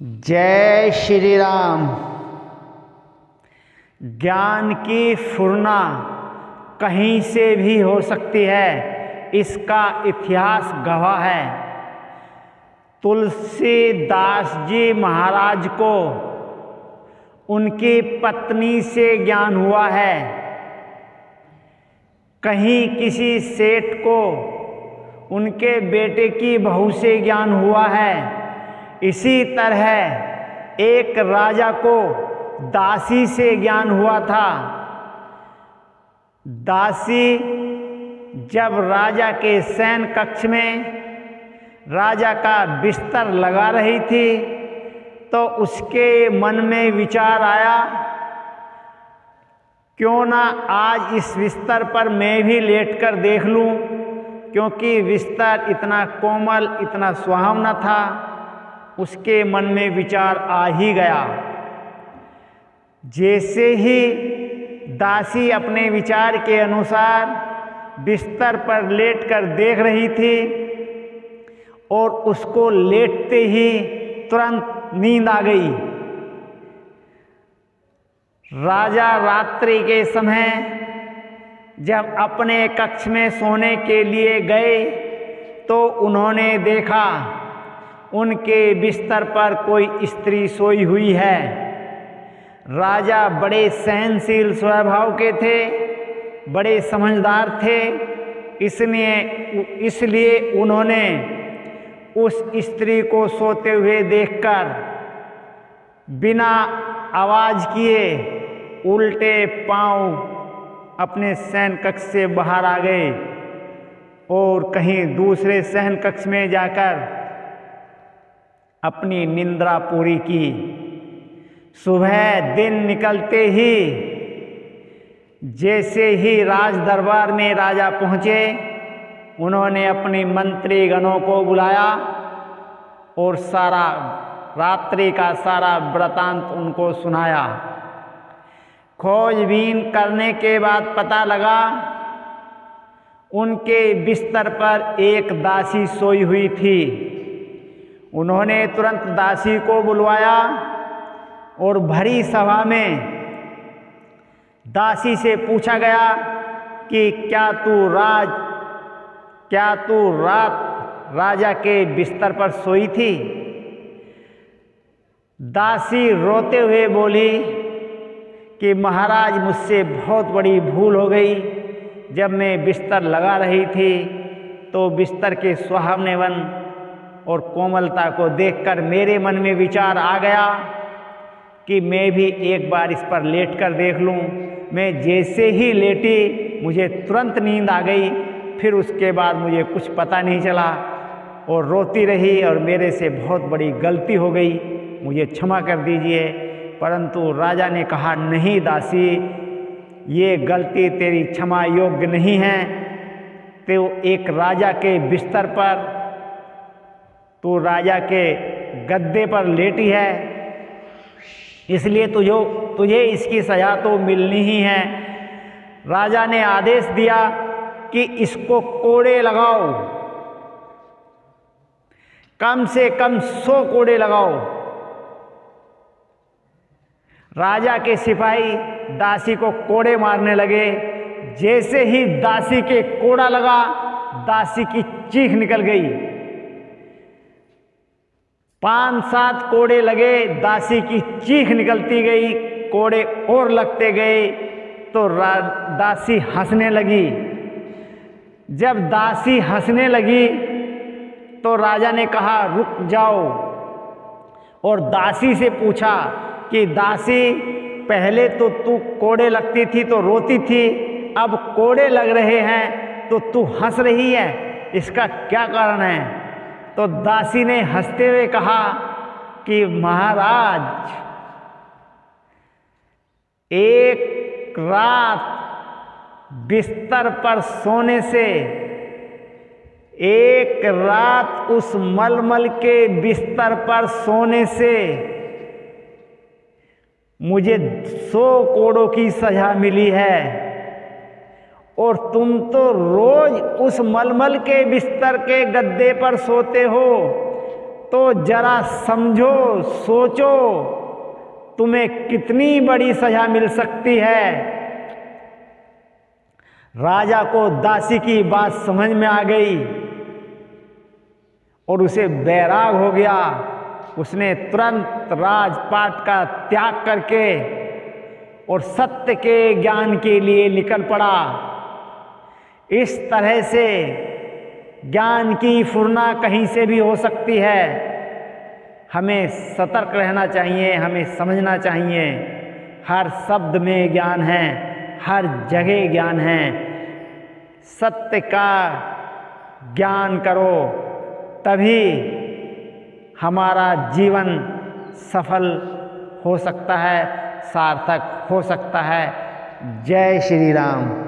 जय श्री राम। ज्ञान की फुरना कहीं से भी हो सकती है, इसका इतिहास गवाह है। तुलसीदास जी महाराज को उनकी पत्नी से ज्ञान हुआ है, कहीं किसी सेठ को उनके बेटे की बहू से ज्ञान हुआ है। इसी तरह एक राजा को दासी से ज्ञान हुआ था। दासी जब राजा के शयन कक्ष में राजा का बिस्तर लगा रही थी तो उसके मन में विचार आया, क्यों ना आज इस बिस्तर पर मैं भी लेटकर देख लूं, क्योंकि बिस्तर इतना कोमल, इतना सुहावना था। उसके मन में विचार आ ही गया। जैसे ही दासी अपने विचार के अनुसार बिस्तर पर लेटकर देख रही थी और उसको लेटते ही तुरंत नींद आ गई। राजा रात्रि के समय जब अपने कक्ष में सोने के लिए गए तो उन्होंने देखा उनके बिस्तर पर कोई स्त्री सोई हुई है। राजा बड़े सहनशील स्वभाव के थे, बड़े समझदार थे, इसलिए उन्होंने उस स्त्री को सोते हुए देखकर बिना आवाज किए उल्टे पांव अपने शयन कक्ष से बाहर आ गए और कहीं दूसरे शयन कक्ष में जाकर अपनी निंद्रा पूरी की। सुबह दिन निकलते ही जैसे ही राज दरबार में राजा पहुँचे, उन्होंने अपने मंत्री गणों को बुलाया और सारा रात्रि का सारा वृतांत उनको सुनाया। खोजबीन करने के बाद पता लगा उनके बिस्तर पर एक दासी सोई हुई थी। उन्होंने तुरंत दासी को बुलवाया और भरी सभा में दासी से पूछा गया कि क्या तू रात राजा के बिस्तर पर सोई थी? दासी रोते हुए बोली कि महाराज, मुझसे बहुत बड़ी भूल हो गई। जब मैं बिस्तर लगा रही थी तो बिस्तर के सुहावनेपन और कोमलता को देखकर मेरे मन में विचार आ गया कि मैं भी एक बार इस पर लेटकर देख लूं। मैं जैसे ही लेटी मुझे तुरंत नींद आ गई। फिर उसके बाद मुझे कुछ पता नहीं चला और रोती रही और मेरे से बहुत बड़ी गलती हो गई, मुझे क्षमा कर दीजिए। परंतु राजा ने कहा, नहीं दासी, ये गलती तेरी क्षमा योग्य नहीं है। तो एक राजा के बिस्तर पर, तू राजा के गद्दे पर लेटी है, इसलिए तुझे इसकी सजा तो मिलनी ही है। राजा ने आदेश दिया कि इसको कोड़े लगाओ, कम से कम 100 कोड़े लगाओ। राजा के सिपाही दासी को कोड़े मारने लगे। जैसे ही दासी के कोड़ा लगा, दासी की चीख निकल गई। 5-7 कोड़े लगे, दासी की चीख निकलती गई, कोड़े और लगते गए तो दासी हंसने लगी। जब दासी हंसने लगी तो राजा ने कहा, रुक जाओ, और दासी से पूछा कि दासी, पहले तो तू कोड़े लगती थी तो रोती थी, अब कोड़े लग रहे हैं तो तू हंस रही है, इसका क्या कारण है? तो दासी ने हंसते हुए कहा कि महाराज, एक रात बिस्तर पर सोने से, एक रात उस मलमल के बिस्तर पर सोने से मुझे 100 कोड़ों की सजा मिली है, और तुम तो रोज उस मलमल के बिस्तर के गद्दे पर सोते हो तो जरा समझो, सोचो, तुम्हें कितनी बड़ी सजा मिल सकती है। राजा को दासी की बात समझ में आ गई और उसे बैराग हो गया। उसने तुरंत राजपाट का त्याग करके और सत्य के ज्ञान के लिए निकल पड़ा। इस तरह से ज्ञान की फुरना कहीं से भी हो सकती है। हमें सतर्क रहना चाहिए, हमें समझना चाहिए। हर शब्द में ज्ञान है, हर जगह ज्ञान है। सत्य का ज्ञान करो, तभी हमारा जीवन सफल हो सकता है, सार्थक हो सकता है। जय श्री राम।